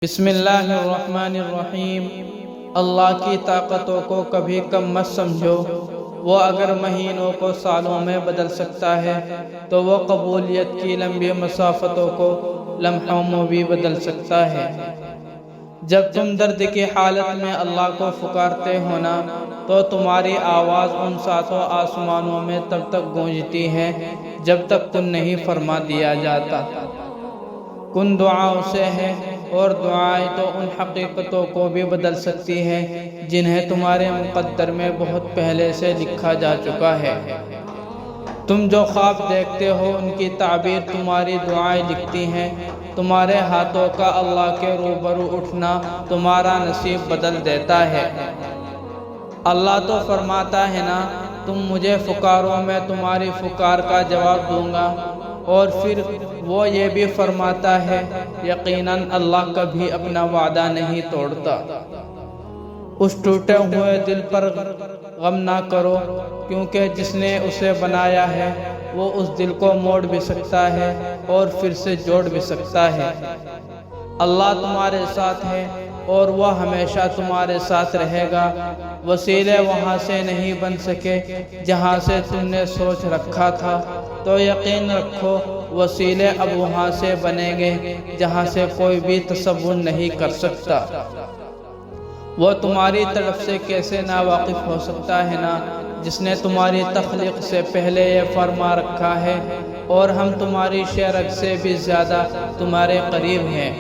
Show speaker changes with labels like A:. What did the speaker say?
A: بسم اللہ الرحمن الرحیم۔ اللہ کی طاقتوں کو کبھی کم مت سمجھو، وہ اگر مہینوں کو سالوں میں بدل سکتا ہے تو وہ قبولیت کی لمبی مسافتوں کو لمحوں میں بھی بدل سکتا ہے۔ جب تم درد کی حالت میں اللہ کو پکارتے ہو نا تو تمہاری آواز ان ساتوں آسمانوں میں تب تک گونجتی ہے جب تک کن نہیں فرما دیا جاتا۔ کن دعاؤں سے ہے، اور دعائیں تو ان حقیقتوں کو بھی بدل سکتی ہے جنہیں تمہارے مقدر میں بہت پہلے سے لکھا جا چکا ہے۔ تم جو خواب دیکھتے ہو ان کی تعبیر تمہاری دعائیں لکھتی ہیں۔ تمہارے ہاتھوں کا اللہ کے روبرو اٹھنا تمہارا نصیب بدل دیتا ہے۔ اللہ تو فرماتا ہے نا، تم مجھے پکارو میں تمہاری پکار کا جواب دوں گا، اور پھر وہ یہ بھی فرماتا ہے یقیناً اللہ کبھی اپنا وعدہ نہیں توڑتا۔ اس ٹوٹے ہوئے دل پر غم نہ کرو، کیونکہ جس نے اسے بنایا ہے وہ اس دل کو موڑ بھی سکتا ہے اور پھر سے جوڑ بھی سکتا ہے۔ اللہ تمہارے ساتھ ہے اور وہ ہمیشہ تمہارے ساتھ رہے گا۔ وسیلے وہاں سے نہیں بن سکے جہاں سے تم نے سوچ رکھا تھا، تو یقین رکھو وسیلے اب وہاں سے بنیں گے جہاں سے کوئی بھی تصور نہیں کر سکتا۔ وہ تمہاری طرف سے کیسے ناواقف ہو سکتا ہے نا، جس نے تمہاری تخلیق سے پہلے یہ فرما رکھا ہے، اور ہم تمہاری شرک سے بھی زیادہ تمہارے قریب ہیں۔